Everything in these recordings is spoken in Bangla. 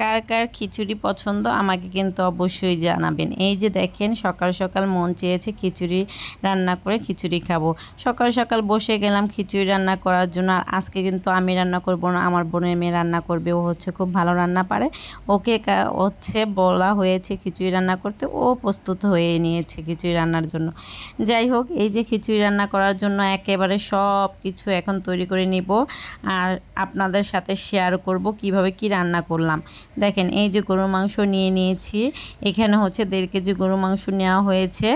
কার কার খিচুড়ি পছন্দ আমাকে কিন্তু অবশ্যই জানাবেন। এই যে দেখেন সকাল সকাল মন চেয়েছে খিচুড়ি রান্না করে খিচুড়ি খাবো। সকাল সকাল বসে গেলাম খিচুড়ি রান্না করার জন্য। আর আজকে কিন্তু আমি রান্না করব না, আমার বোনের মেয়ে রান্না করবে। ও হচ্ছে খুব ভালো রান্না পারে, ওকে হচ্ছে বলা হয়েছে খিচুড়ি রান্না করতে, ও প্রস্তুত হয়ে নিয়েছে খিচুড়ি রান্নার জন্য। যাই হোক, এই যে খিচুড়ি রান্না করার জন্য একেবারে সব কিছু এখন তৈরি করে নিব আর আপনাদের সাথে শেয়ার করব কিভাবে কি রান্না করলাম। দেখেন এই যে গরুর মাংস নিয়ে নিয়েছি, এখানে হচ্ছে 1.5 কেজি গরুর মাংস নেওয়া হয়েছে।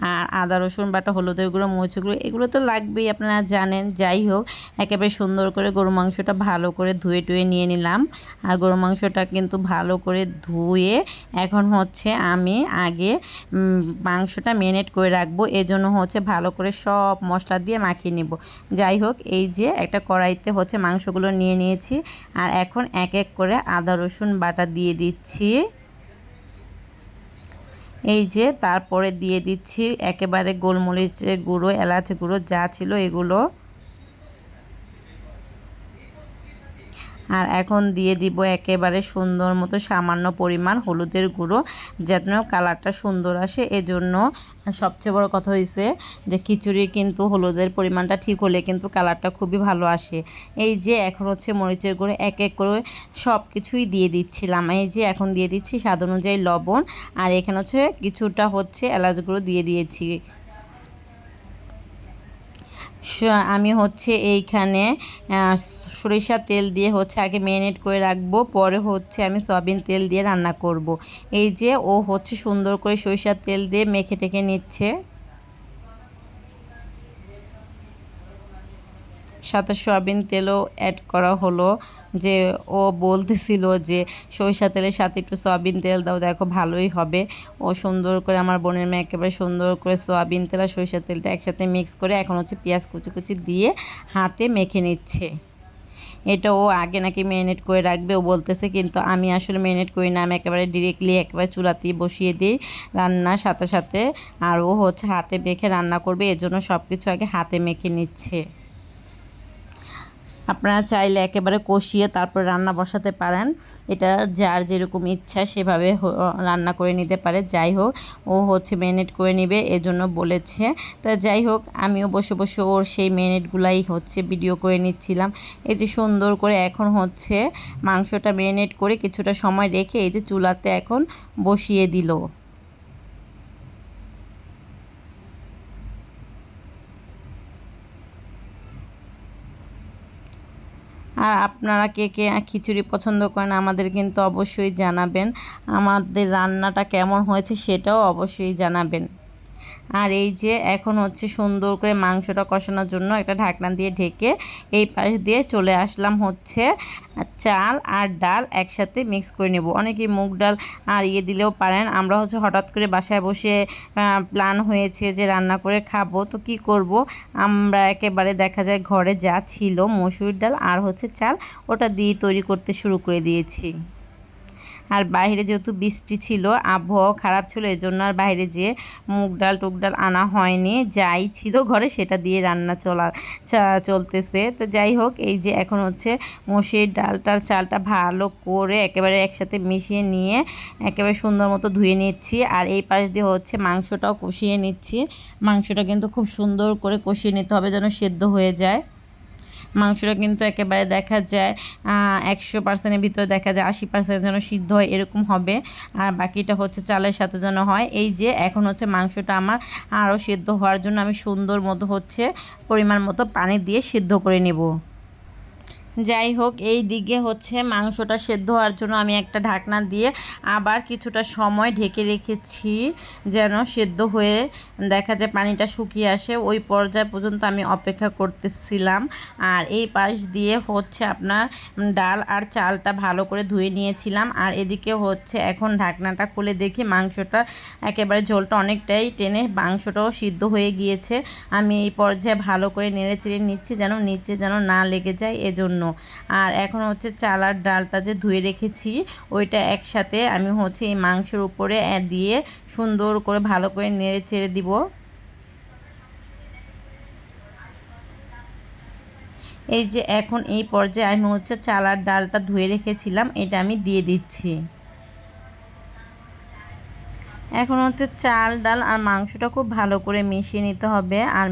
আর আদা রসুন বাটা, হলুদের গুঁড়ো, মরিচের গুঁড়ো, এগুলো তো লাগবেই, আপনারা জানেন। যাই হোক, একেবারে সুন্দর করে গরুর মাংসটা ভালো করে ধুয়ে টুয়ে নিয়ে নিলাম। আর গরুর মাংসটা কিন্তু ভালো করে ধুয়ে এখন হচ্ছে আমি আগে মাংসটা ম্যারিনেট করে রাখবো। এজন্য হচ্ছে ভালো করে সব মশলা দিয়ে মাখিয়ে নেব। যাই হোক, এই যে একটা কড়াইতে হচ্ছে মাংসগুলো নিয়ে নিয়েছি আর এখন এক এক করে আদা রসুন বাটা দিয়ে দিচ্ছি। এই যে তারপরে দিয়ে দিচ্ছি একেবারে গোলমরিচের গুঁড়ো, এলাচ গুঁড়ো যা ছিল এগুলো। আর এখন দিয়ে দিব একেবারে সুন্দর মতো সামান্য পরিমাণ হলুদের গুঁড়ো, যেন কালারটা সুন্দর আসে। এজন্য সবচেয়ে বড় কথা হয়েছে যে খিচুড়ির কিন্তু হলুদের পরিমাণটা ঠিক হলে কিন্তু কালারটা খুবই ভালো আসে। এই যে এখন হচ্ছে মরিচের গুঁড়ো এক এক করে সব কিছুই দিয়ে দিচ্ছিলাম। এই যে এখন দিয়ে দিচ্ছি স্বাদ অনুযায়ী লবণ, আর এখানে হচ্ছে কিছুটা হচ্ছে এলাচ গুঁড়ো দিয়ে দিয়েছি। আমি হচ্ছে এইখানে সরিষার তেল দিয়ে হচ্ছে আগে ম্যারিনেট করে রাখবো, পরে হচ্ছে আমি সয়াবিন তেল দিয়ে রান্না করব। এই যে ও হচ্ছে সুন্দর করে সরিষার তেল দিয়ে মেখে টেকে নিচ্ছে। সাথে সয়াবিন তেলও অ্যাড করা হলো, যে ও বলতেছিল যে সরিষা তেলের সাথে একটু সয়াবিন তেল দাও, দেখো ভালোই হবে। ও সুন্দর করে আমার বোনের মেয়ে একেবারে সুন্দর করে সয়াবিন তেল আর সরিষা তেলটা একসাথে মিক্স করে এখন হচ্ছে পেঁয়াজ কুচি কুচি দিয়ে হাতে মেখে নিচ্ছে। এটা ও আগে নাকি ম্যারিনেট করে রাখবে ও বলতেছে, কিন্তু আমি আসলে ম্যারিনেট করি না, আমি একেবারে ডিরেক্টলি একেবারে চুলাতেই বসিয়ে দিই রান্নার সাথে সাথে। আর ও হচ্ছে হাতে মেখে রান্না করবে, এজন্য সব কিছু আগে হাতে মেখে নিচ্ছে। আপনারা চাইলে একেবারে কষিয়ে তারপর রান্না বসাতে পারেন, এটা যার যেরকম ইচ্ছা সেভাবে রান্না করে নিতে পারে। যাই হোক, ও হচ্ছে ম্যারিনেট করে নেবে এজন্য বলেছে। তা যাই হোক, আমিও বসে বসে ওর সেই ম্যারিনেটগুলাই হচ্ছে ভিডিও করে নিচ্ছিলাম। এই যে সুন্দর করে এখন হচ্ছে মাংসটা ম্যারিনেট করে কিছুটা সময় রেখে এই যে চুলাতে এখন বসিয়ে দিল। আর আপনারা কে কে খিচুড়ি পছন্দ করেন আমাদের কিন্তু অবশ্যই জানাবেন। আমাদের রান্নাটা কেমন হয়েছে সেটাও অবশ্যই জানাবেন। আর এই যে এখন হচ্ছে সুন্দর করে মাংসটা কষানোর জন্য একটা ঢাকনা দিয়ে ঢেকে এই পাশ দিয়ে চলে আসলাম হচ্ছে চাল আর ডাল একসাথে মিক্স করে নেব। অনেকেই মুগ ডাল আর দিলেও পারেন। আমরা হচ্ছে হঠাৎ করে বাসায় বসে প্ল্যান হয়েছে যে রান্না করে খাবো, তো কি করব, আমরা একেবারে দেখা যায় ঘরে যা ছিল মসুর ডাল আর হচ্ছে চাল, ওটা দিয়ে তৈরি করতে শুরু করে দিয়েছি। আর বাইরে যেহেতু বৃষ্টি ছিল, আবহাওয়া খারাপ ছিল, এজন্য আর বাইরে যেয়ে মুগ ডাল টুক ডাল আনা হয়নি, যাই ছিল ঘরে সেটা দিয়ে রান্না চলতেছে। তো যাই হোক, এই যে এখন হচ্ছে মসুর ডালটার চালটা ভালো করে একেবারে একসাথে মিশিয়ে নিয়ে একেবারে সুন্দর মতো ধুয়ে নিচ্ছি। আর এই পাশ দিয়ে হচ্ছে মাংসটাও কষিয়ে নিচ্ছি। মাংসটা কিন্তু খুব সুন্দর করে কষিয়ে নিতে হবে যেন সেদ্ধ হয়ে যায়। মাংসটা কিন্তু একেবারে দেখা যায় 100%-এর ভিতরে দেখা যায় 80% যেন সিদ্ধ হয় এরকম হবে, আর বাকিটা হচ্ছে চালের সাথে যেন হয়। এই যে এখন হচ্ছে মাংসটা আমার আরও সিদ্ধ হওয়ার জন্য আমি সুন্দর মতো হচ্ছে পরিমাণ মতো পানি দিয়ে সিদ্ধ করে নেব। যাই হোক, এই দিকে হচ্ছে মাংসটা সেদ্ধ হওয়ার জন্য আমি একটা ঢাকনা দিয়ে আবার কিছুটা সময় ঢেকে রেখেছি যেন সেদ্ধ হয়ে দেখা যায় পানিটা শুকিয়ে আসে। ওই পর্যায় পর্যন্ত আমি অপেক্ষা করতেছিলাম। আর এই পাশ দিয়ে হচ্ছে আপনার ডাল আর চালটা ভালো করে ধুয়ে নিয়েছিলাম। আর এদিকে হচ্ছে এখন ঢাকনাটা খুলে দেখি মাংসটা একেবারে ঝোলটা অনেকটাই টেনে মাংসটাও সিদ্ধ হয়ে গিয়েছে। আমি এই পর্যায়ে ভালো করে নেড়ে চেড়ে নিচ্ছি যেন নিচে যেন না লেগে যায় এজন্য। আর এখন হচ্ছে চাল আর ডালটা যে ধুয়ে রেখেছি ওইটা একসাথে আমি হচ্ছে এই মাংসের উপরে দিয়ে সুন্দর করে ভালো করে নেড়ে চেড়ে দিব। এই যে এখন এই পর্যায়ে আমি হচ্ছে চাল আর ডালটা ধুয়ে রেখেছিলাম, এটা আমি দিয়ে দিচ্ছি। এখন হচ্ছে চাল ডাল আর মাংসটা খুব ভালো করে মিশিয়ে নিতে হবে। আর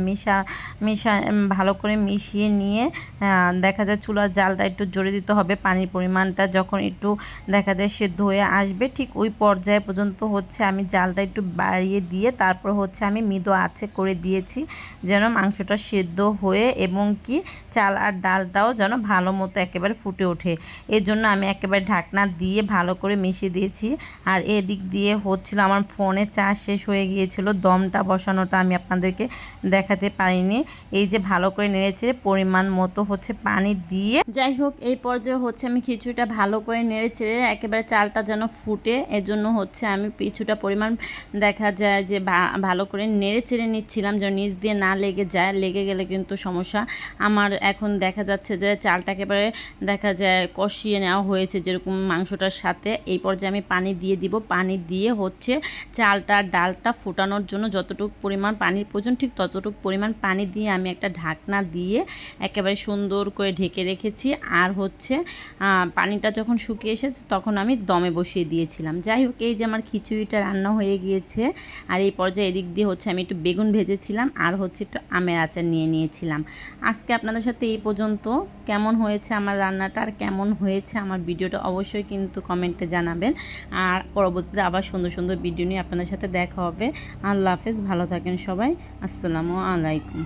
ভালো করে মিশিয়ে নিয়ে দেখা যায় চুলার জালটা একটু জোরে দিতে হবে। পানির পরিমাণটা যখন একটু দেখা যায় সেদ্ধ হয়ে আসবে, ঠিক ওই পর্যায়ে পর্যন্ত হচ্ছে আমি জালটা একটু বাড়িয়ে দিয়ে তারপর হচ্ছে আমি মৃদু আঁচে করে দিয়েছি, যেন মাংসটা সেদ্ধ হয়ে এবং কি চাল আর ডালটাও যেন ভালো মতো একেবারে ফুটে ওঠে। এর জন্য আমি একেবারে ঢাকনা দিয়ে ভালো করে মিশিয়ে দিয়েছি। আর এদিক দিয়ে হচ্ছিল আমার ফোনে চার্জ শেষ হয়ে গিয়েছিল, দমটা বসানোটা আমি আপনাদেরকে দেখাতে পারিনি। এই যে ভালো করে নেড়েচেড়ে পরিমাণ মতো হচ্ছে পানি দিয়ে, যাই হোক এই পর্যায়ে হচ্ছে আমি খিচুড়িটা ভালো করে নেড়েচেড়ে একেবারে চালটা যেন ফুটে, এজন্য হচ্ছে আমি কিছুটা পরিমাণ দেখা যায় যে ভালো করে নেড়েচেড়ে নিচ্ছিলাম যেন নিচ দিয়ে না লেগে যায়। লেগে গেলে কিন্তু সমস্যা। আমার এখন দেখা যাচ্ছে যে চালটা একেবারে দেখা যায় কষিয়ে নেওয়া হয়েছে যেরকম মাংসটার সাথে। এই পর্যায়ে আমি পানি দিয়ে দিব। পানি দিয়ে হচ্ছে চালটা ডালটা ফোটানোর জন্য যতটুকু পরিমাণ পানির প্রয়োজন ঠিক ততটুকু পরিমাণ পানি দিয়ে আমি একটা ঢাকনা দিয়ে একেবারে সুন্দর করে ঢেকে রেখেছি। আর হচ্ছে পানিটা যখন শুকিয়ে এসেছে তখন আমি দমে বসিয়ে দিয়েছিলাম। যাই হোক এই যে আমার খিচুড়িটা রান্না হয়ে গিয়েছে। আর এই পর্যায়ে এদিক দিয়ে হচ্ছে আমি একটু বেগুন ভেজেছিলাম আর হচ্ছে একটু আমের আচার নিয়ে নিয়েছিলাম। আজকে আপনাদের সাথে এই পর্যন্ত। কেমন হয়েছে আমার রান্নাটা আর কেমন হয়েছে আমার ভিডিওটা অবশ্যই কিন্তু কমেন্টে জানাবেন। আর পরবর্তীতে আবার সুন্দর সুন্দর ভিডিও নিয়ে আপনাদের সাথে দেখা হবে। আল্লাহ হাফেজ, ভালো থাকেন সবাই। আসসালামু আলাইকুম।